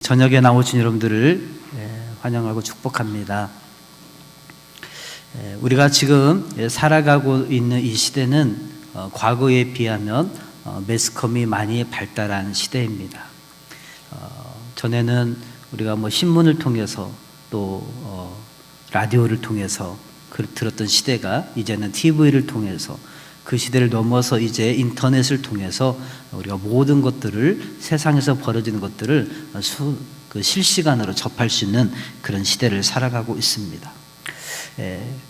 저녁에 나오신 여러분들을 환영하고 축복합니다. 우리가 지금 살아가고 있는 이 시대는 과거에 비하면 매스컴이 많이 발달한 시대입니다. 전에는 우리가 신문을 통해서 또 라디오를 통해서 들었던 시대가 이제는 TV를 통해서 그 시대를 넘어서 이제 인터넷을 통해서 우리가 모든 것들을 세상에서 벌어지는 것들을 실시간으로 접할 수 있는 그런 시대를 살아가고 있습니다.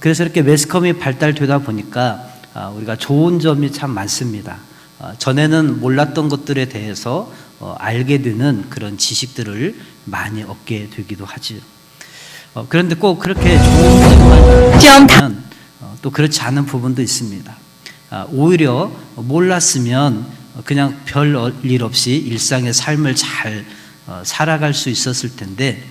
그래서 이렇게 매스컴이 발달되다 보니까 우리가 좋은 점이 참 많습니다. 전에는 몰랐던 것들에 대해서 알게 되는 그런 지식들을 많이 얻게 되기도 하죠. 그런데 꼭 그렇게 좋은 점만 또 그렇지 않은 부분도 있습니다. 오히려 몰랐으면 그냥 별 일 없이 일상의 삶을 잘 살아갈 수 있었을 텐데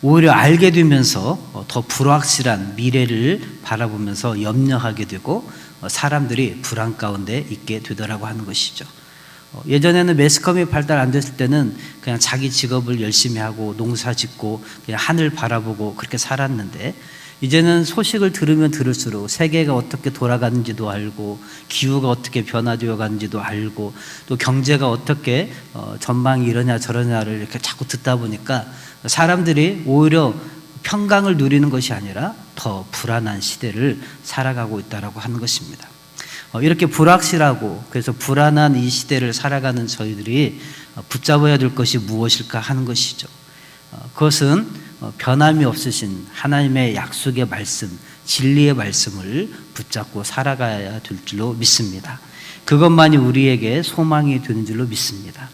오히려 알게 되면서 더 불확실한 미래를 바라보면서 염려하게 되고 사람들이 불안 가운데 있게 되더라고 하는 것이죠. 예전에는 매스컴이 발달 안 됐을 때는 그냥 자기 직업을 열심히 하고 농사 짓고 그냥 하늘 바라보고 그렇게 살았는데 이제는 소식을 들으면 들을수록 세계가 어떻게 돌아가는지도 알고 기후가 어떻게 변화되어 가는지도 알고 또 경제가 어떻게 전망이 이러냐 저러냐를 이렇게 자꾸 듣다 보니까 사람들이 오히려 평강을 누리는 것이 아니라 더 불안한 시대를 살아가고 있다라고 하는 것입니다. 이렇게 불확실하고 그래서 불안한 이 시대를 살아가는 저희들이 붙잡아야 될 것이 무엇일까 하는 것이죠. 그것은 변함이 없으신 하나님의 약속의 말씀, 진리의 말씀을 붙잡고 살아가야 될 줄로 믿습니다. 그것만이 우리에게 소망이 되는 줄로 믿습니다.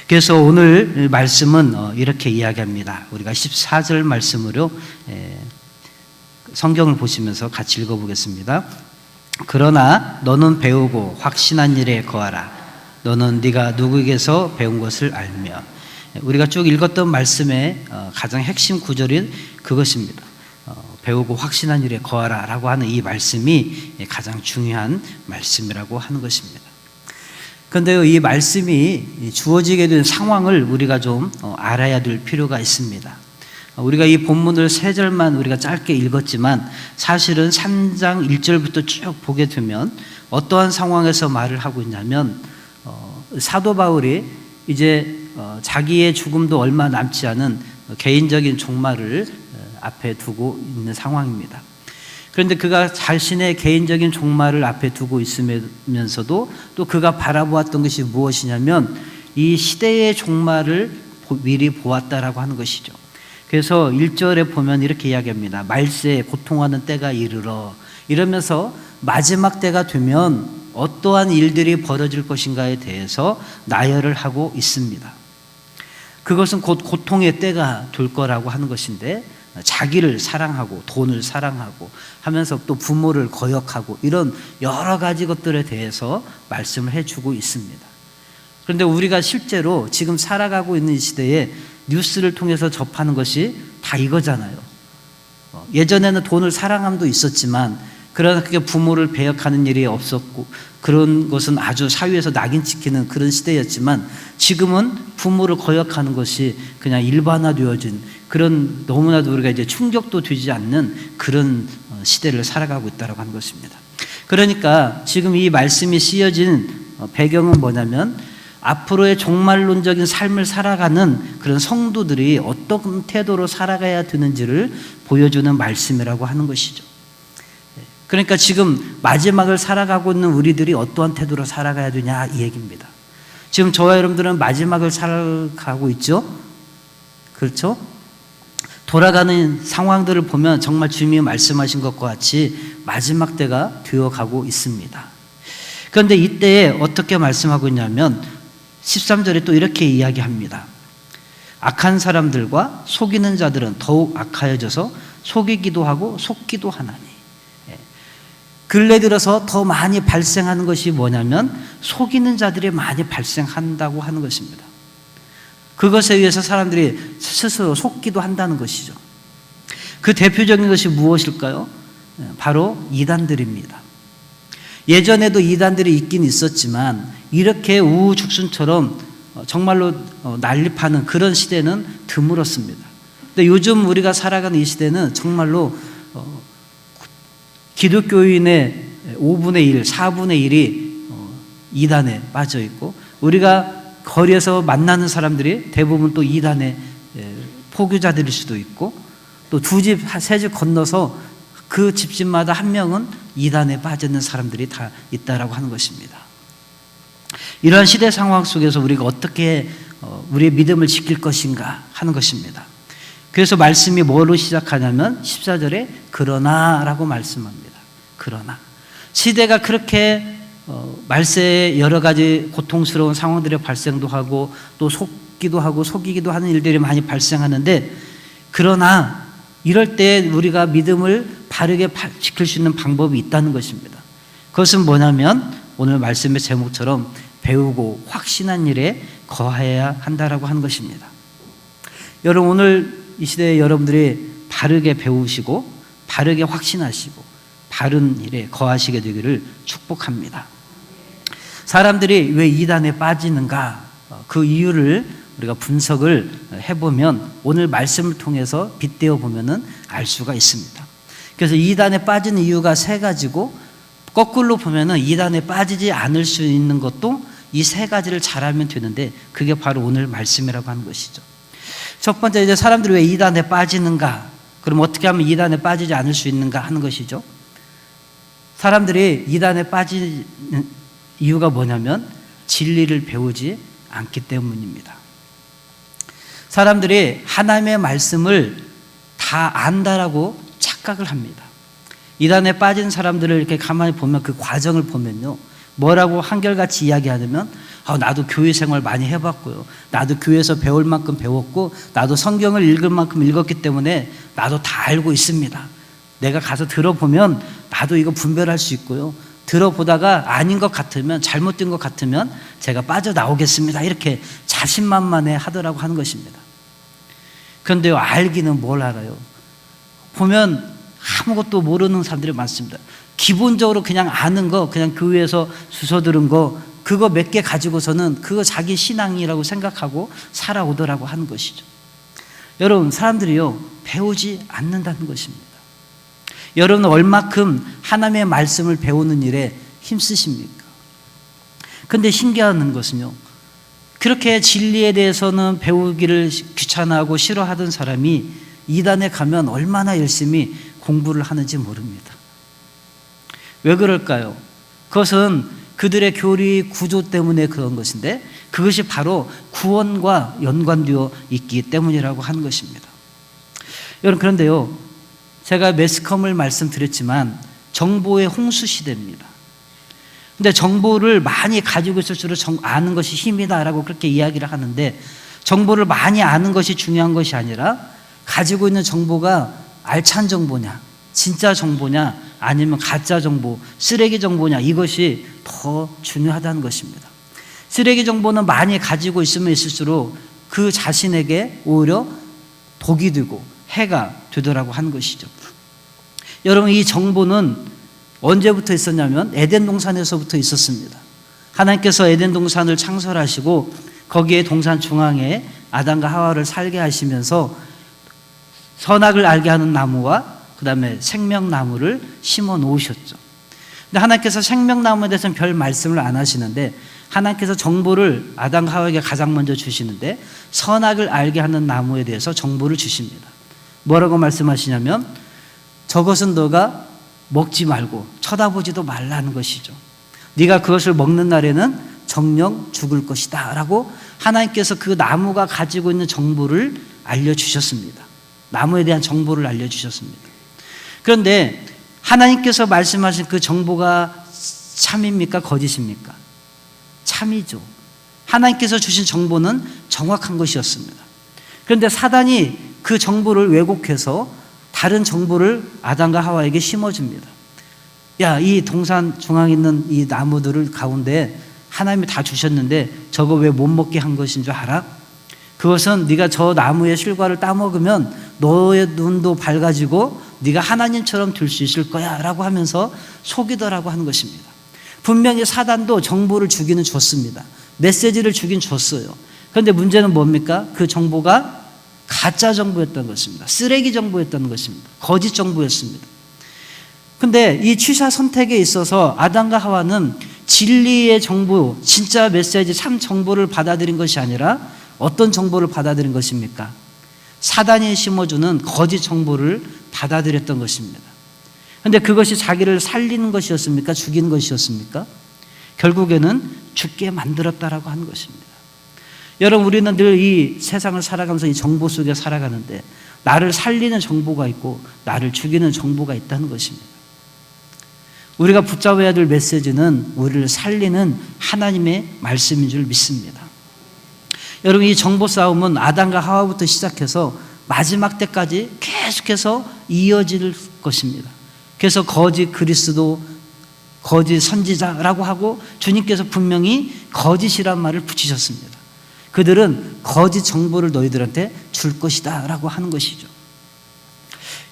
그래서 오늘 말씀은 이렇게 이야기합니다. 우리가 14절 말씀으로 성경을 보시면서 같이 읽어보겠습니다. 그러나 너는 배우고 확신한 일에 거하라. 너는 네가 누구에게서 배운 것을 알며. 우리가 쭉 읽었던 말씀의 가장 핵심 구절인 그것입니다. 배우고 확신한 일에 거하라 라고 하는 이 말씀이 가장 중요한 말씀이라고 하는 것입니다. 그런데 이 말씀이 주어지게 된 상황을 우리가 좀 알아야 될 필요가 있습니다. 우리가 이 본문을 3절만 우리가 짧게 읽었지만 사실은 3장 1절부터 쭉 보게 되면 어떠한 상황에서 말을 하고 있냐면 사도 바울이 이제 자기의 죽음도 얼마 남지 않은 개인적인 종말을 앞에 두고 있는 상황입니다. 그런데 그가 자신의 개인적인 종말을 앞에 두고 있으면서도 또 그가 바라보았던 것이 무엇이냐면 이 시대의 종말을 미리 보았다라고 하는 것이죠. 그래서 1절에 보면 이렇게 이야기합니다. 말세에 고통하는 때가 이르러 이러면서 마지막 때가 되면 어떠한 일들이 벌어질 것인가에 대해서 나열을 하고 있습니다. 그것은 곧 고통의 때가 될 거라고 하는 것인데 자기를 사랑하고 돈을 사랑하고 하면서 또 부모를 거역하고 이런 여러 가지 것들에 대해서 말씀을 해주고 있습니다. 그런데 우리가 실제로 지금 살아가고 있는 이 시대에 뉴스를 통해서 접하는 것이 다 이거잖아요. 예전에는 돈을 사랑함도 있었지만 그러나 그게 부모를 배역하는 일이 없었고 그런 것은 아주 사회에서 낙인 찍히는 그런 시대였지만 지금은 부모를 거역하는 것이 그냥 일반화되어진 그런 너무나도 우리가 이제 충격도 되지 않는 그런 시대를 살아가고 있다고 하는 것입니다. 그러니까 지금 이 말씀이 쓰여진 배경은 뭐냐면 앞으로의 종말론적인 삶을 살아가는 그런 성도들이 어떤 태도로 살아가야 되는지를 보여주는 말씀이라고 하는 것이죠. 그러니까 지금 마지막을 살아가고 있는 우리들이 어떠한 태도로 살아가야 되냐 이 얘기입니다. 지금 저와 여러분들은 마지막을 살아가고 있죠? 그렇죠? 돌아가는 상황들을 보면 정말 주님이 말씀하신 것과 같이 마지막 때가 되어가고 있습니다. 그런데 이때에 어떻게 말씀하고 있냐면 13절에 또 이렇게 이야기합니다. 악한 사람들과 속이는 자들은 더욱 악하여져서 속이기도 하고 속기도 하나니. 근래 들어서 더 많이 발생하는 것이 뭐냐면 속이는 자들이 많이 발생한다고 하는 것입니다. 그것에 의해서 사람들이 스스로 속기도 한다는 것이죠. 그 대표적인 것이 무엇일까요? 바로 이단들입니다. 예전에도 이단들이 있긴 있었지만 이렇게 우후죽순처럼 정말로 난립하는 그런 시대는 드물었습니다. 근데 요즘 우리가 살아가는 이 시대는 정말로 기독교인의 5분의 1, 4분의 1이 이단에 빠져 있고, 우리가 거리에서 만나는 사람들이 대부분 또 이단의 포교자들일 수도 있고, 또 두 집, 세 집 건너서 그 집집마다 한 명은 이단에 빠져 있는 사람들이 다 있다라고 하는 것입니다. 이러한 시대 상황 속에서 우리가 어떻게 우리의 믿음을 지킬 것인가 하는 것입니다. 그래서 말씀이 뭐로 시작하냐면 14절에 그러나라고 말씀합니다. 그러나 시대가 그렇게 말세에 여러 가지 고통스러운 상황들이 발생도 하고 또 속기도 하고 속이기도 하는 일들이 많이 발생하는데, 그러나 이럴 때 우리가 믿음을 바르게 지킬 수 있는 방법이 있다는 것입니다. 그것은 뭐냐면 오늘 말씀의 제목처럼 배우고 확신한 일에 거해야 한다라고 하는 것입니다. 여러분, 오늘 이 시대에 여러분들이 바르게 배우시고 바르게 확신하시고 바른 일에 거하시게 되기를 축복합니다. 사람들이 왜 이단에 빠지는가, 그 이유를 우리가 분석을 해보면 오늘 말씀을 통해서 빗대어 보면은 알 수가 있습니다. 그래서 이단에 빠지는 이유가 세 가지고, 거꾸로 보면은 이단에 빠지지 않을 수 있는 것도 이 세 가지를 잘하면 되는데, 그게 바로 오늘 말씀이라고 하는 것이죠. 첫 번째, 이제 사람들이 왜 이단에 빠지는가, 그럼 어떻게 하면 이단에 빠지지 않을 수 있는가 하는 것이죠. 사람들이 이단에 빠지는 이유가 뭐냐면 진리를 배우지 않기 때문입니다. 사람들이 하나님의 말씀을 다 안다라고 착각을 합니다. 이단에 빠진 사람들을 이렇게 가만히 보면 그 과정을 보면요, 뭐라고 한결같이 이야기하냐면 나도 교회 생활 많이 해봤고요, 나도 교회에서 배울 만큼 배웠고, 나도 성경을 읽을 만큼 읽었기 때문에 나도 다 알고 있습니다. 내가 가서 들어보면 나도 이거 분별할 수 있고요, 들어보다가 아닌 것 같으면, 잘못된 것 같으면 제가 빠져나오겠습니다. 이렇게 자신만만해 하더라고 하는 것입니다. 그런데요, 알기는 뭘 알아요? 보면 아무것도 모르는 사람들이 많습니다. 기본적으로 그냥 아는 거, 그냥 교회에서 주워 들은 거, 그거 몇 개 가지고서는 그거 자기 신앙이라고 생각하고 살아오더라고 하는 것이죠. 여러분, 사람들이요, 배우지 않는다는 것입니다. 여러분은 얼마큼 하나님의 말씀을 배우는 일에 힘쓰십니까? 그런데 신기한 것은요, 그렇게 진리에 대해서는 배우기를 귀찮아하고 싫어하던 사람이 이단에 가면 얼마나 열심히 공부를 하는지 모릅니다. 왜 그럴까요? 그것은 그들의 교리 구조 때문에 그런 것인데, 그것이 바로 구원과 연관되어 있기 때문이라고 하는 것입니다. 여러분, 그런데요, 제가 매스컴을 말씀드렸지만 정보의 홍수 시대입니다. 근데 정보를 많이 가지고 있을수록 아는 것이 힘이다라고 그렇게 이야기를 하는데, 정보를 많이 아는 것이 중요한 것이 아니라 가지고 있는 정보가 알찬 정보냐, 진짜 정보냐, 아니면 가짜 정보, 쓰레기 정보냐, 이것이 더 중요하다는 것입니다. 쓰레기 정보는 많이 가지고 있으면 있을수록 그 자신에게 오히려 독이 되고 해가 되더라고 하는 것이죠. 여러분, 이 정보는 언제부터 있었냐면 에덴 동산에서부터 있었습니다. 하나님께서 에덴 동산을 창설하시고 거기에 동산 중앙에 아담과 하와를 살게 하시면서 선악을 알게 하는 나무와 그 다음에 생명나무를 심어 놓으셨죠. 근데 하나님께서 생명나무에 대해서는 별 말씀을 안 하시는데, 하나님께서 정보를 아담과 하와에게 가장 먼저 주시는데 선악을 알게 하는 나무에 대해서 정보를 주십니다. 뭐라고 말씀하시냐면 저것은 너가 먹지 말고 쳐다보지도 말라는 것이죠. 네가 그것을 먹는 날에는 정녕 죽을 것이다 라고 하나님께서 그 나무가 가지고 있는 정보를 알려주셨습니다. 나무에 대한 정보를 알려주셨습니다. 그런데 하나님께서 말씀하신 그 정보가 참입니까? 거짓입니까? 참이죠. 하나님께서 주신 정보는 정확한 것이었습니다. 그런데 사단이 그 정보를 왜곡해서 다른 정보를 아담과 하와에게 심어줍니다. 야, 이 동산 중앙에 있는 이 나무들을 가운데 하나님이 다 주셨는데 저거 왜 못 먹게 한 것인 줄 알아? 그것은 네가 저 나무의 실과를 따먹으면 너의 눈도 밝아지고 네가 하나님처럼 될 수 있을 거야 라고 하면서 속이더라고 하는 것입니다. 분명히 사단도 정보를 주기는 줬습니다. 메시지를 주긴 줬어요. 그런데 문제는 뭡니까? 그 정보가 가짜 정보였던 것입니다. 쓰레기 정보였던 것입니다. 거짓 정보였습니다. 근데 이 취사 선택에 있어서 아담과 하와는 진리의 정보, 진짜 메시지, 참 정보를 받아들인 것이 아니라 어떤 정보를 받아들인 것입니까? 사단이 심어주는 거짓 정보를 받아들였던 것입니다. 그런데 그것이 자기를 살리는 것이었습니까? 죽이는 것이었습니까? 결국에는 죽게 만들었다라고 하는 것입니다. 여러분, 우리는 늘 이 세상을 살아가면서 이 정보 속에 살아가는데 나를 살리는 정보가 있고 나를 죽이는 정보가 있다는 것입니다. 우리가 붙잡아야 될 메시지는 우리를 살리는 하나님의 말씀인 줄 믿습니다. 여러분, 이 정보 싸움은 아담과 하와부터 시작해서 마지막 때까지 계속해서 이어질 것입니다. 그래서 거짓 그리스도, 거짓 선지자라고 하고 주님께서 분명히 거짓이란 말을 붙이셨습니다. 그들은 거짓 정보를 너희들한테 줄 것이다 라고 하는 것이죠.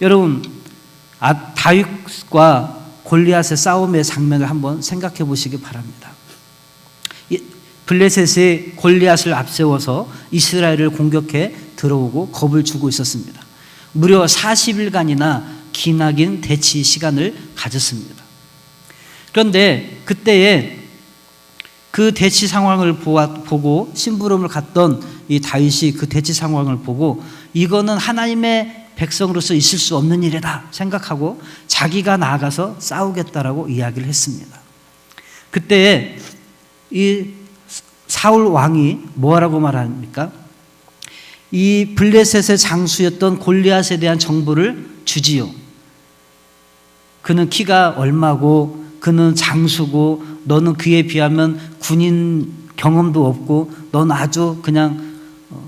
여러분, 다윗과 골리앗의 싸움의 장면을 한번 생각해 보시기 바랍니다. 블레셋이 골리앗을 앞세워서 이스라엘을 공격해 들어오고 겁을 주고 있었습니다. 무려 40일간이나 기나긴 대치 시간을 가졌습니다. 그런데 그때에 그 대치 상황을 보고 심부름을 갔던 이 다윗이 그 대치 상황을 보고 이거는 하나님의 백성으로서 있을 수 없는 일이다 생각하고 자기가 나아가서 싸우겠다라고 이야기를 했습니다. 그때 이 사울 왕이 뭐라고 말합니까? 이 블레셋의 장수였던 골리앗에 대한 정보를 주지요. 그는 키가 얼마고 그는 장수고 너는 그에 비하면 군인 경험도 없고 너는 아주 그냥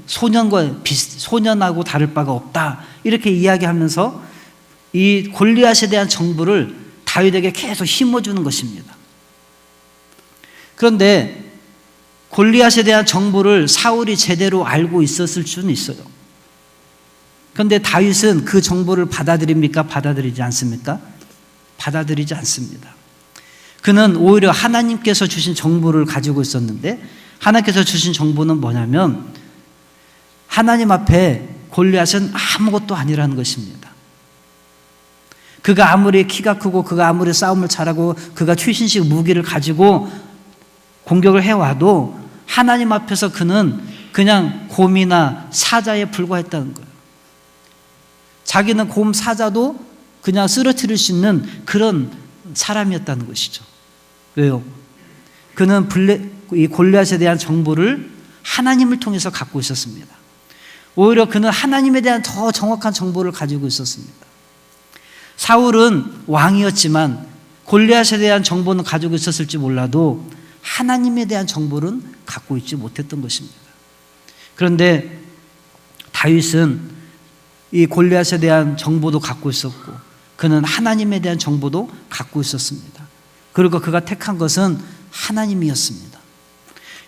소년하고 다를 바가 없다 이렇게 이야기하면서 이 골리앗에 대한 정보를 다윗에게 계속 심어주는 것입니다. 그런데 골리앗에 대한 정보를 사울이 제대로 알고 있었을 수는 있어요. 그런데 다윗은 그 정보를 받아들입니까? 받아들이지 않습니까? 받아들이지 않습니다. 그는 오히려 하나님께서 주신 정보를 가지고 있었는데 하나님께서 주신 정보는 뭐냐면 하나님 앞에 골리앗은 아무것도 아니라는 것입니다. 그가 아무리 키가 크고 그가 아무리 싸움을 잘하고 그가 최신식 무기를 가지고 공격을 해와도 하나님 앞에서 그는 그냥 곰이나 사자에 불과했다는 거예요. 자기는 곰, 사자도 그냥 쓰러뜨릴 수 있는 그런 사람이었다는 것이죠. 왜요? 그는 이 골리앗에 대한 정보를 하나님을 통해서 갖고 있었습니다. 오히려 그는 하나님에 대한 더 정확한 정보를 가지고 있었습니다. 사울은 왕이었지만 골리앗에 대한 정보는 가지고 있었을지 몰라도 하나님에 대한 정보는 갖고 있지 못했던 것입니다. 그런데 다윗은 이 골리앗에 대한 정보도 갖고 있었고 그는 하나님에 대한 정보도 갖고 있었습니다. 그리고 그가 택한 것은 하나님이었습니다.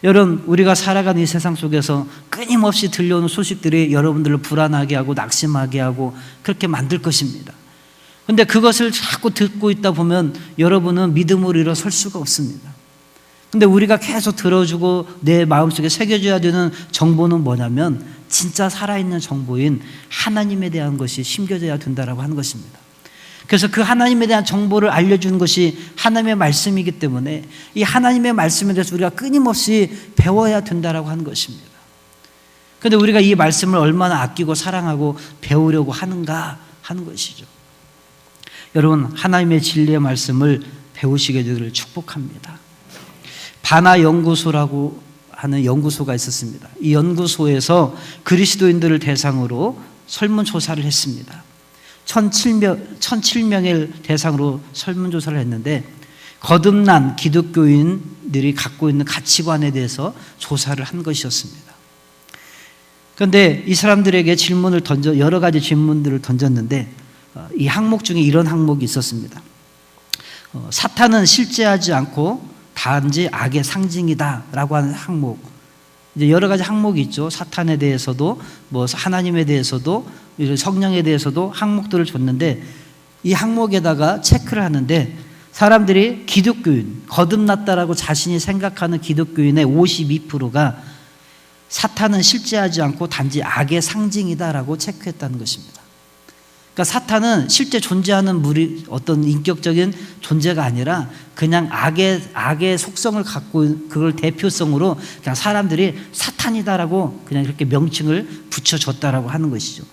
여러분, 우리가 살아가는 이 세상 속에서 끊임없이 들려오는 소식들이 여러분들을 불안하게 하고 낙심하게 하고 그렇게 만들 것입니다. 그런데 그것을 자꾸 듣고 있다 보면 여러분은 믿음으로 일어설 수가 없습니다. 근데 우리가 계속 들어주고 내 마음속에 새겨져야 되는 정보는 뭐냐면 진짜 살아있는 정보인 하나님에 대한 것이 심겨져야 된다라고 하는 것입니다. 그래서 그 하나님에 대한 정보를 알려주는 것이 하나님의 말씀이기 때문에 이 하나님의 말씀에 대해서 우리가 끊임없이 배워야 된다라고 하는 것입니다. 그런데 우리가 이 말씀을 얼마나 아끼고 사랑하고 배우려고 하는가 하는 것이죠. 여러분, 하나님의 진리의 말씀을 배우시게 되기를 축복합니다. 바나 연구소라고 하는 연구소가 있었습니다. 이 연구소에서 그리스도인들을 대상으로 설문조사를 했습니다. 1007명을 대상으로 설문조사를 했는데 거듭난 기독교인들이 갖고 있는 가치관에 대해서 조사를 한 것이었습니다. 그런데 이 사람들에게 여러 가지 질문들을 던졌는데 이 항목 중에 이런 항목이 있었습니다. 사탄은 실제하지 않고 단지 악의 상징이다라고 하는 항목. 이제 여러 가지 항목이 있죠. 사탄에 대해서도 뭐 하나님에 대해서도 성령에 대해서도 항목들을 줬는데 이 항목에다가 체크를 하는데 사람들이 기독교인, 거듭났다라고 자신이 생각하는 기독교인의 52%가 사탄은 실제하지 않고 단지 악의 상징이다라고 체크했다는 것입니다. 그러니까 사탄은 실제 존재하는 어떤 인격적인 존재가 아니라 그냥 악의 속성을 갖고 그걸 대표성으로 그냥 사람들이 사탄이다라고 그냥 이렇게 명칭을 붙여줬다라고 하는 것이죠.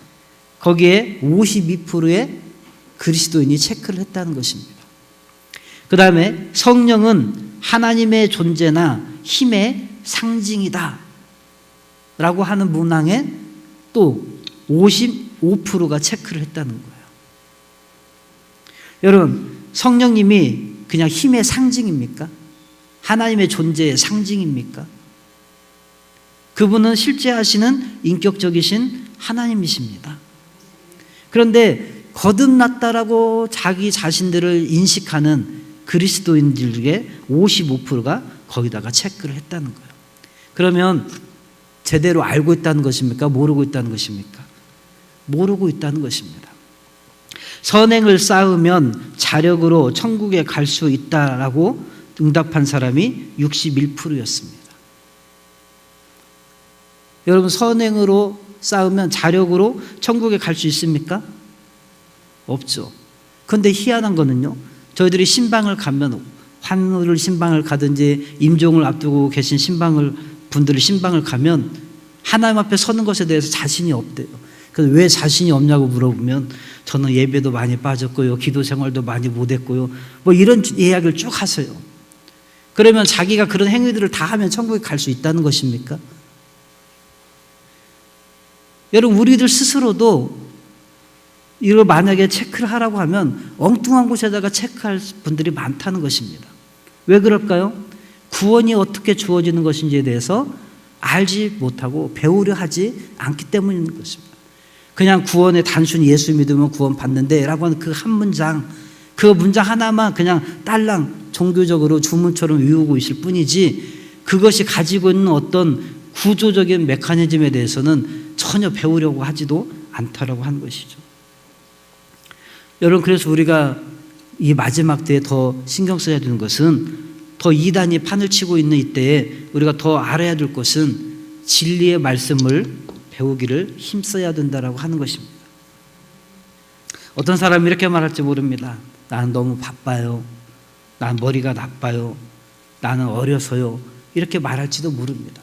거기에 52%의 그리스도인이 체크를 했다는 것입니다. 그 다음에 성령은 하나님의 존재나 힘의 상징이다 라고 하는 문항에 또 55%가 체크를 했다는 거예요. 여러분, 성령님이 그냥 힘의 상징입니까? 하나님의 존재의 상징입니까? 그분은 실제 하시는 인격적이신 하나님이십니다. 그런데 거듭났다라고 자기 자신들을 인식하는 그리스도인들 중에 55%가 거기다가 체크를 했다는 거예요. 그러면 제대로 알고 있다는 것입니까? 모르고 있다는 것입니까? 모르고 있다는 것입니다. 선행을 쌓으면 자력으로 천국에 갈 수 있다라고 응답한 사람이 61%였습니다. 여러분, 선행으로 쌓으면 자력으로 천국에 갈 수 있습니까? 없죠. 그런데 희한한 거는요, 저희들이 신방을 가면 환우를 신방을 가든지 임종을 앞두고 계신 분들이 신방을 가면 하나님 앞에 서는 것에 대해서 자신이 없대요. 그래서 왜 자신이 없냐고 물어보면 저는 예배도 많이 빠졌고요, 기도 생활도 많이 못했고요, 뭐 이런 이야기를 쭉 하세요. 그러면 자기가 그런 행위들을 다 하면 천국에 갈 수 있다는 것입니까? 여러분, 우리들 스스로도 이걸 만약에 체크를 하라고 하면 엉뚱한 곳에다가 체크할 분들이 많다는 것입니다. 왜 그럴까요? 구원이 어떻게 주어지는 것인지에 대해서 알지 못하고 배우려 하지 않기 때문인 것입니다. 그냥 구원에 단순히 예수 믿으면 구원 받는데 라고 하는 그 한 문장, 그 문장 하나만 그냥 딸랑 종교적으로 주문처럼 외우고 있을 뿐이지 그것이 가지고 있는 어떤 구조적인 메커니즘에 대해서는 전혀 배우려고 하지도 않다라고 하는 것이죠. 여러분, 그래서 우리가 이 마지막 때에 더 신경 써야 되는 것은, 더 이단이 판을 치고 있는 이때에 우리가 더 알아야 될 것은 진리의 말씀을 배우기를 힘써야 된다라고 하는 것입니다. 어떤 사람이 이렇게 말할지 모릅니다. 나는 너무 바빠요. 난 머리가 나빠요. 나는 어려서요. 이렇게 말할지도 모릅니다.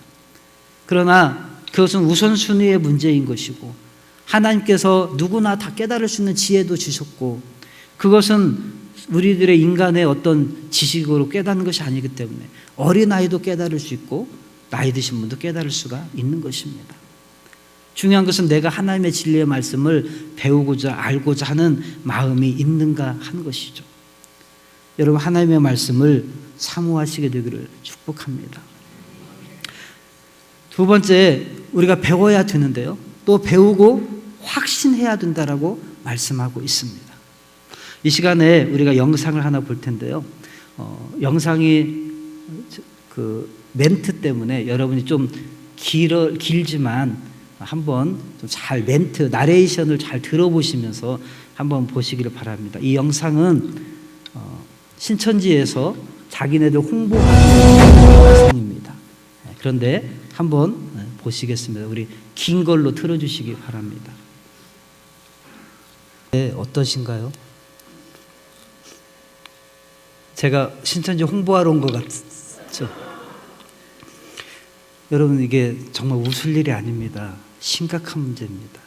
그러나 그것은 우선순위의 문제인 것이고, 하나님께서 누구나 다 깨달을 수 있는 지혜도 주셨고, 그것은 우리들의 인간의 어떤 지식으로 깨닫는 것이 아니기 때문에 어린아이도 깨달을 수 있고 나이 드신 분도 깨달을 수가 있는 것입니다. 중요한 것은 내가 하나님의 진리의 말씀을 배우고자 알고자 하는 마음이 있는가 하는 것이죠. 여러분, 하나님의 말씀을 사모하시게 되기를 축복합니다. 두 번째, 우리가 배워야 되는데요, 또 배우고 확신해야 된다라고 말씀하고 있습니다. 이 시간에 우리가 영상을 하나 볼 텐데요, 영상이 그 멘트 때문에 여러분이 좀 길지만 한번 좀 잘 멘트, 나레이션을 잘 들어보시면서 한번 보시기를 바랍니다. 이 영상은 신천지에서 자기네들 홍보하는 영상입니다. 그런데 한번 보시겠습니다. 우리 긴 걸로 틀어주시기 바랍니다. 네, 어떠신가요? 제가 신천지 홍보하러 온 것 같죠? 여러분, 이게 정말 웃을 일이 아닙니다. 심각한 문제입니다.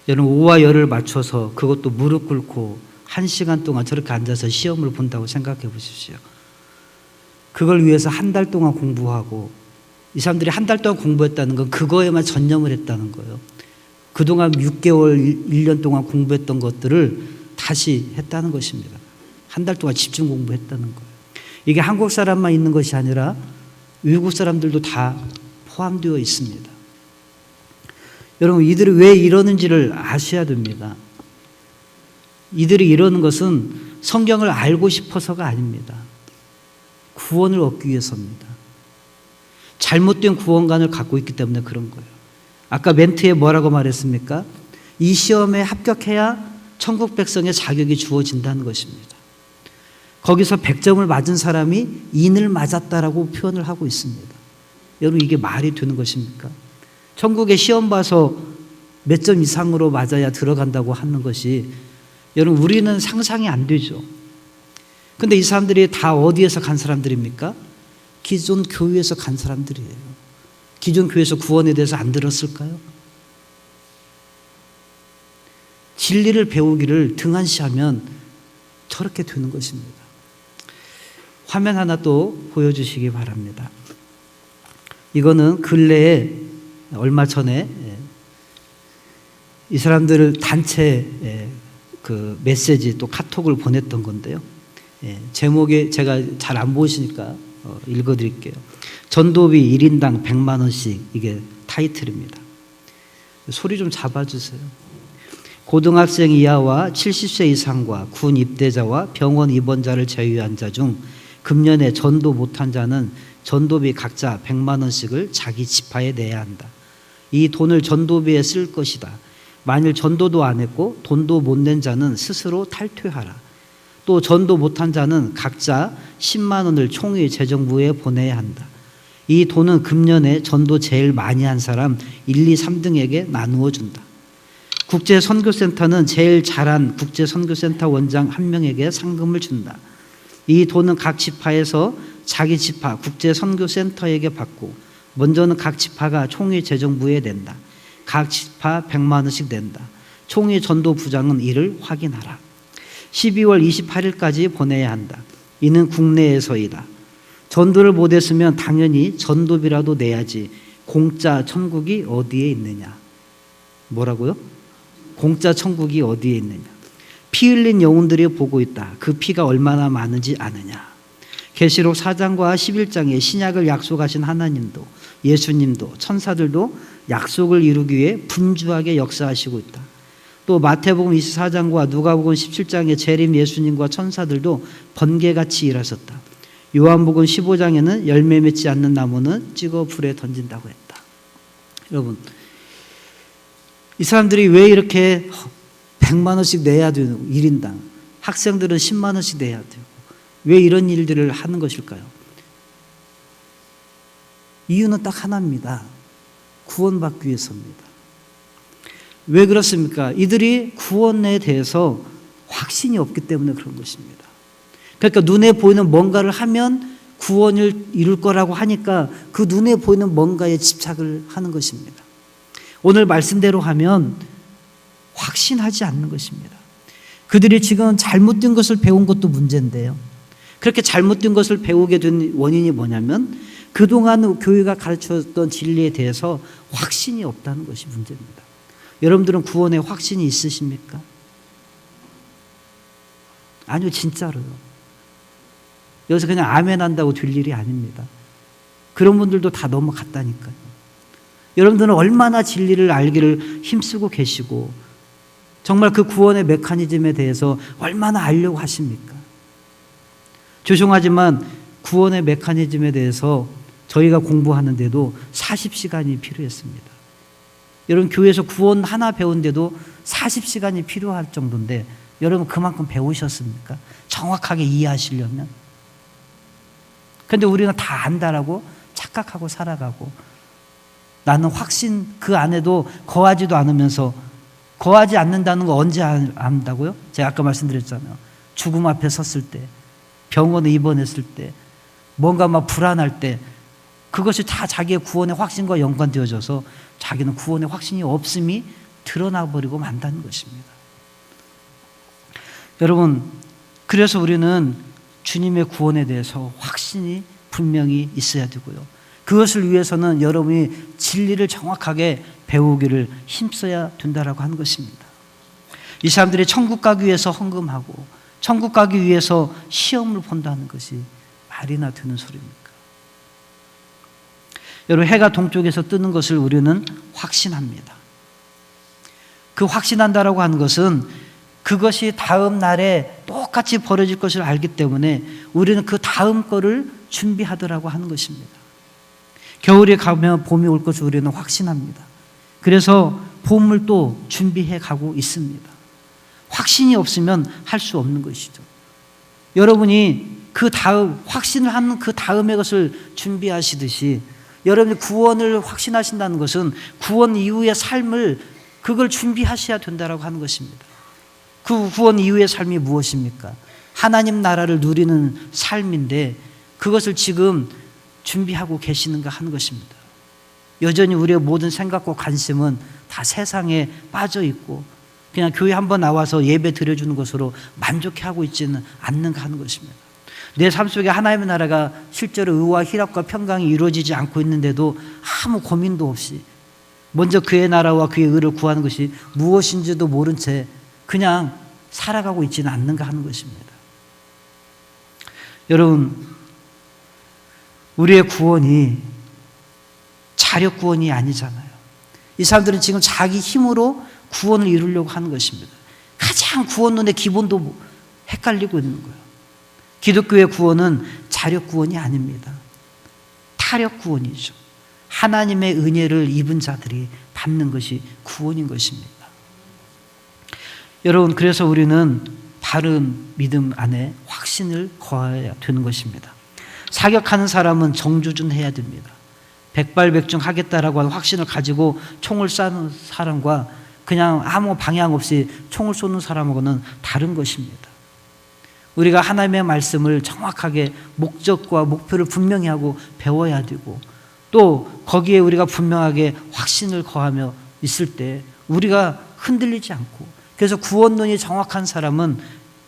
여러분, 오와 열을 맞춰서, 그것도 무릎 꿇고 1시간 동안 저렇게 앉아서 시험을 본다고 생각해 보십시오. 그걸 위해서 한 달 동안 공부하고, 이 사람들이 한 달 동안 공부했다는 건 그거에만 전념을 했다는 거예요. 그동안 6개월, 1년 동안 공부했던 것들을 다시 했다는 것입니다. 한 달 동안 집중 공부했다는 거예요. 이게 한국 사람만 있는 것이 아니라 외국 사람들도 다 포함되어 있습니다. 여러분, 이들이 왜 이러는지를 아셔야 됩니다. 이들이 이러는 것은 성경을 알고 싶어서가 아닙니다. 구원을 얻기 위해서입니다. 잘못된 구원관을 갖고 있기 때문에 그런 거예요. 아까 멘트에 뭐라고 말했습니까? 이 시험에 합격해야 천국 백성의 자격이 주어진다는 것입니다. 거기서 100점을 맞은 사람이 인을 맞았다라고 표현을 하고 있습니다. 여러분, 이게 말이 되는 것입니까? 천국에 시험 봐서 몇 점 이상으로 맞아야 들어간다고 하는 것이 여러분 우리는 상상이 안 되죠. 근데 이 사람들이 다 어디에서 간 사람들입니까? 기존 교회에서 간 사람들이에요. 기존 교회에서 구원에 대해서 안 들었을까요? 진리를 배우기를 등한시하면 저렇게 되는 것입니다. 화면 하나 또 보여주시기 바랍니다. 이거는 근래에 얼마 전에 이 사람들을 단체 그 메시지 또 카톡을 보냈던 건데요. 제목에 제가 잘 안 보이시니까 읽어드릴게요. 전도비 1인당 100만 원씩, 이게 타이틀입니다. 소리 좀 잡아주세요. 고등학생 이하와 70세 이상과 군 입대자와 병원 입원자를 제외한 자 중 금년에 전도 못한 자는 전도비 각자 100만 원씩을 자기 지파에 내야 한다. 이 돈을 전도비에 쓸 것이다. 만일 전도도 안 했고 돈도 못 낸 자는 스스로 탈퇴하라. 또 전도 못한 자는 각자 10만 원을 총회 재정부에 보내야 한다. 이 돈은 금년에 전도 제일 많이 한 사람 1, 2, 3등에게 나누어 준다. 국제선교센터는 제일 잘한 국제선교센터 원장 1명에게 상금을 준다. 이 돈은 각 지파에서 자기 지파 국제선교센터에게 받고 먼저는 각 지파가 총회 재정부에 낸다. 각 지파 100만 원씩 낸다. 총회 전도부장은 이를 확인하라. 12월 28일까지 보내야 한다. 이는 국내에서이다. 전도를 못했으면 당연히 전도비라도 내야지. 공짜 천국이 어디에 있느냐. 뭐라고요? 공짜 천국이 어디에 있느냐. 피 흘린 영혼들이 보고 있다. 그 피가 얼마나 많은지 아느냐. 계시록 4장과 11장에 신약을 약속하신 하나님도 예수님도 천사들도 약속을 이루기 위해 분주하게 역사하시고 있다. 또 마태복음 24장과 누가복음 17장에 재림 예수님과 천사들도 번개같이 일하셨다. 요한복음 15장에는 열매 맺지 않는 나무는 찍어 불에 던진다고 했다. 여러분, 이 사람들이 왜 이렇게 100만 원씩 내야 되고 1인당, 학생들은 10만 원씩 내야 되고 왜 이런 일들을 하는 것일까요? 이유는 딱 하나입니다. 구원받기 위해서입니다. 왜 그렇습니까? 이들이 구원에 대해서 확신이 없기 때문에 그런 것입니다. 그러니까 눈에 보이는 뭔가를 하면 구원을 이룰 거라고 하니까 그 눈에 보이는 뭔가에 집착을 하는 것입니다. 오늘 말씀대로 하면 확신하지 않는 것입니다. 그들이 지금 잘못된 것을 배운 것도 문제인데요. 그렇게 잘못된 것을 배우게 된 원인이 뭐냐면 그동안 교회가 가르쳤던 진리에 대해서 확신이 없다는 것이 문제입니다. 여러분들은 구원에 확신이 있으십니까? 아니요, 진짜로요. 여기서 그냥 아멘 한다고 될 일이 아닙니다. 그런 분들도 다 넘어갔다니까요. 여러분들은 얼마나 진리를 알기를 힘쓰고 계시고 정말 그 구원의 메커니즘에 대해서 얼마나 알려고 하십니까? 죄송하지만 구원의 메커니즘에 대해서 저희가 공부하는데도 40시간이 필요했습니다. 여러분, 교회에서 구원 하나 배운데도 40시간이 필요할 정도인데 여러분 그만큼 배우셨습니까? 정확하게 이해하시려면. 그런데 우리는 다 안다라고 착각하고 살아가고 나는 확신 그 안에도 거하지도 않으면서 거하지 않는다는 거 언제 안다고요? 제가 아까 말씀드렸잖아요. 죽음 앞에 섰을 때, 병원에 입원했을 때, 뭔가 막 불안할 때 그것이 다 자기의 구원의 확신과 연관되어져서 자기는 구원의 확신이 없음이 드러나버리고 만다는 것입니다. 여러분, 그래서 우리는 주님의 구원에 대해서 확신이 분명히 있어야 되고요. 그것을 위해서는 여러분이 진리를 정확하게 배우기를 힘써야 된다라고 하는 것입니다. 이 사람들이 천국 가기 위해서 헌금하고 천국 가기 위해서 시험을 본다는 것이 말이나 되는 소리입니까? 여러분, 해가 동쪽에서 뜨는 것을 우리는 확신합니다. 그 확신한다라고 하는 것은 그것이 다음 날에 똑같이 벌어질 것을 알기 때문에 우리는 그 다음 거를 준비하더라고 하는 것입니다. 겨울에 가면 봄이 올 것을 우리는 확신합니다. 그래서 봄을 또 준비해 가고 있습니다. 확신이 없으면 할 수 없는 것이죠. 여러분이 그 다음, 확신을 하는 그 다음의 것을 준비하시듯이 여러분이 구원을 확신하신다는 것은 구원 이후의 삶을 그걸 준비하셔야 된다라고 하는 것입니다. 그 구원 이후의 삶이 무엇입니까? 하나님 나라를 누리는 삶인데 그것을 지금 준비하고 계시는가 하는 것입니다. 여전히 우리의 모든 생각과 관심은 다 세상에 빠져 있고 그냥 교회 한번 나와서 예배 드려주는 것으로 만족해하고 있지는 않는가 하는 것입니다. 내 삶 속에 하나님의 나라가 실제로 의와 희락과 평강이 이루어지지 않고 있는데도 아무 고민도 없이 먼저 그의 나라와 그의 의를 구하는 것이 무엇인지도 모른 채 그냥 살아가고 있지는 않는가 하는 것입니다. 여러분, 우리의 구원이 자력 구원이 아니잖아요. 이 사람들은 지금 자기 힘으로 구원을 이루려고 하는 것입니다. 가장 구원론의 기본도 헷갈리고 있는 거예요. 기독교의 구원은 자력 구원이 아닙니다. 타력 구원이죠. 하나님의 은혜를 입은 자들이 받는 것이 구원인 것입니다. 여러분, 그래서 우리는 바른 믿음 안에 확신을 거해야 되는 것입니다. 사격하는 사람은 정주준해야 됩니다. 백발백중 하겠다라고 하는 확신을 가지고 총을 쏘는 사람과 그냥 아무 방향 없이 총을 쏘는 사람하고는 다른 것입니다. 우리가 하나님의 말씀을 정확하게 목적과 목표를 분명히 하고 배워야 되고 또 거기에 우리가 분명하게 확신을 거하며 있을 때 우리가 흔들리지 않고 그래서 구원론이 정확한 사람은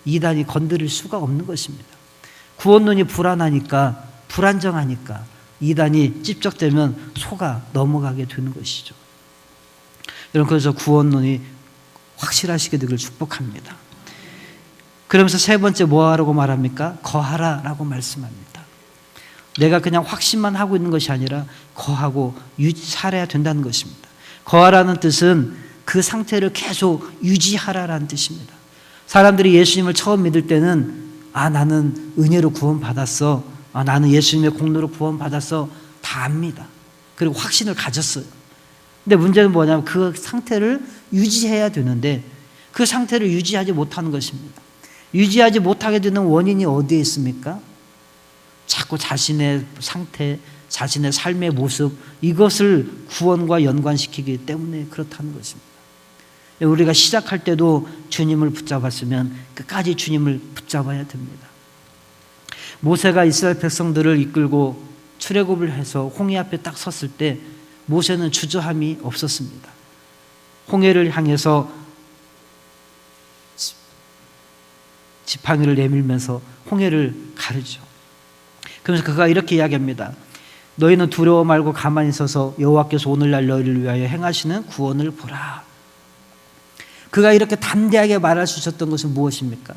이단이 건드릴 수가 없는 것입니다. 구원론이 불안하니까 불안정하니까 이단이 찝적되면 속아 넘어가게 되는 것이죠. 여러분, 그래서 구원론이 확실하시게 되기를 축복합니다. 그러면서 세 번째 뭐 하라고 말합니까? 거하라라고 말씀합니다. 내가 그냥 확신만 하고 있는 것이 아니라 거하고 살아야 된다는 것입니다. 거하라는 뜻은 그 상태를 계속 유지하라라는 뜻입니다. 사람들이 예수님을 처음 믿을 때는 나는 은혜로 구원받았어. 나는 예수님의 공로로 구원받았어. 다 압니다. 그리고 확신을 가졌어요. 근데 문제는 뭐냐면 그 상태를 유지해야 되는데 그 상태를 유지하지 못하는 것입니다. 유지하지 못하게 되는 원인이 어디에 있습니까? 자꾸 자신의 상태, 자신의 삶의 모습 이것을 구원과 연관시키기 때문에 그렇다는 것입니다. 우리가 시작할 때도 주님을 붙잡았으면 끝까지 주님을 붙잡아야 됩니다. 모세가 이스라엘 백성들을 이끌고 출애굽을 해서 홍해 앞에 딱 섰을 때 모세는 주저함이 없었습니다. 홍해를 향해서 지팡이를 내밀면서 홍해를 가르죠. 그러면서 그가 이렇게 이야기합니다. 너희는 두려워 말고 가만히 서서 여호와께서 오늘날 너희를 위하여 행하시는 구원을 보라. 그가 이렇게 담대하게 말할 수 있었던 것은 무엇입니까?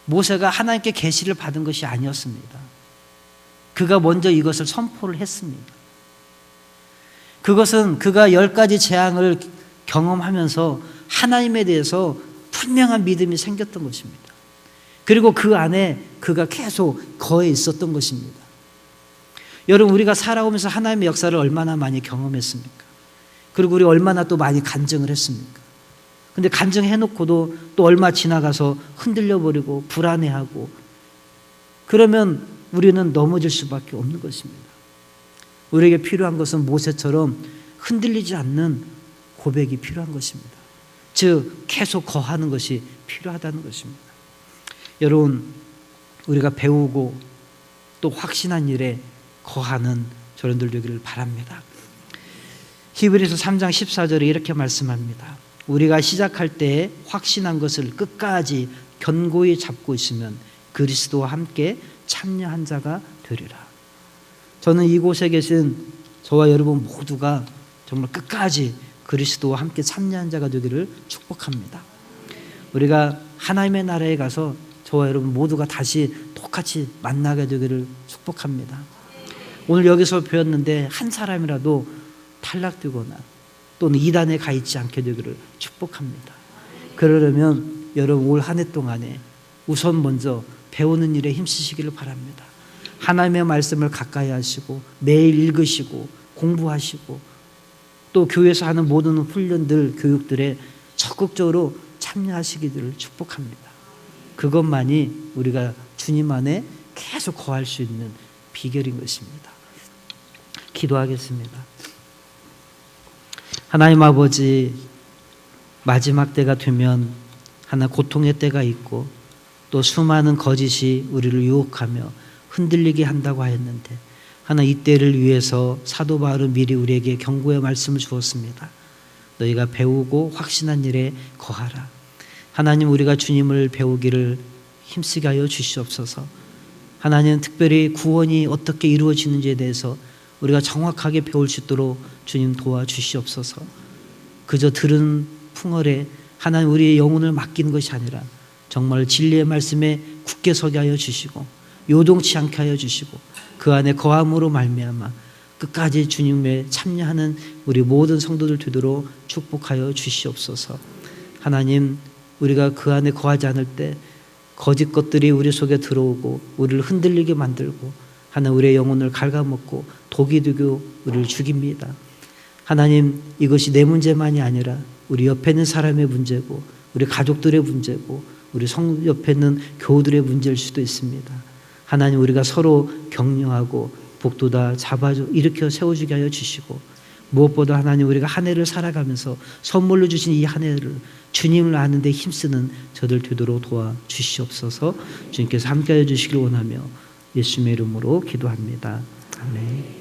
모세가 하나님께 계시를 받은 것이 아니었습니다. 그가 먼저 이것을 선포를 했습니다. 그것은 그가 10가지 재앙을 경험하면서 하나님에 대해서 분명한 믿음이 생겼던 것입니다. 그리고 그 안에 그가 계속 거해 있었던 것입니다. 여러분, 우리가 살아오면서 하나님의 역사를 얼마나 많이 경험했습니까? 그리고 우리 얼마나 또 많이 간증을 했습니까? 근데 간증해놓고도 또 얼마 지나가서 흔들려버리고 불안해하고 그러면 우리는 넘어질 수밖에 없는 것입니다. 우리에게 필요한 것은 모세처럼 흔들리지 않는 고백이 필요한 것입니다. 즉 계속 거하는 것이 필요하다는 것입니다. 여러분, 우리가 배우고 또 확신한 일에 거하는 저런들 되기를 바랍니다. 히브리서 3장 14절에 이렇게 말씀합니다. 우리가 시작할 때 확신한 것을 끝까지 견고히 잡고 있으면 그리스도와 함께 참여한 자가 되리라. 저는 이곳에 계신 저와 여러분 모두가 정말 끝까지 그리스도와 함께 참여한 자가 되기를 축복합니다. 우리가 하나님의 나라에 가서 저와 여러분 모두가 다시 똑같이 만나게 되기를 축복합니다. 오늘 여기서 배웠는데 한 사람이라도 탈락되거나 또는 이단에 가 있지 않게 되기를 축복합니다. 그러려면 여러분 올 한 해 동안에 우선 먼저 배우는 일에 힘쓰시기를 바랍니다. 하나님의 말씀을 가까이 하시고 매일 읽으시고 공부하시고 또 교회에서 하는 모든 훈련들, 교육들에 적극적으로 참여하시기를 축복합니다. 그것만이 우리가 주님 안에 계속 거할 수 있는 비결인 것입니다. 기도하겠습니다. 하나님 아버지, 마지막 때가 되면 하나 고통의 때가 있고 또 수많은 거짓이 우리를 유혹하며 흔들리게 한다고 하였는데 하나 이 때를 위해서 사도 바울은 미리 우리에게 경고의 말씀을 주었습니다. 너희가 배우고 확신한 일에 거하라. 하나님, 우리가 주님을 배우기를 힘쓰게 하여 주시옵소서. 하나님, 특별히 구원이 어떻게 이루어지는지에 대해서 우리가 정확하게 배울 수 있도록 주님 도와주시옵소서. 그저 들은 풍월에 하나님 우리의 영혼을 맡기는 것이 아니라 정말 진리의 말씀에 굳게 서게 하여 주시고 요동치 않게 하여 주시고 그 안에 거함으로 말미암아 끝까지 주님에 참여하는 우리 모든 성도들 되도록 축복하여 주시옵소서. 하나님, 우리가 그 안에 거하지 않을 때 거짓 것들이 우리 속에 들어오고 우리를 흔들리게 만들고 하나님 우리의 영혼을 갉아먹고 독이 되고 우리를 죽입니다. 하나님, 이것이 내 문제만이 아니라 우리 옆에 있는 사람의 문제고 우리 가족들의 문제고 우리 성 옆에 있는 교우들의 문제일 수도 있습니다. 하나님, 우리가 서로 격려하고 복돋아 잡아줘 일으켜 세워주게 하여 주시고 무엇보다 하나님, 우리가 한 해를 살아가면서 선물로 주신 이 한 해를 주님을 아는 데 힘쓰는 저들 되도록 도와주시옵소서. 주님께서 함께하여 주시길 원하며 예수님의 이름으로 기도합니다. 아멘.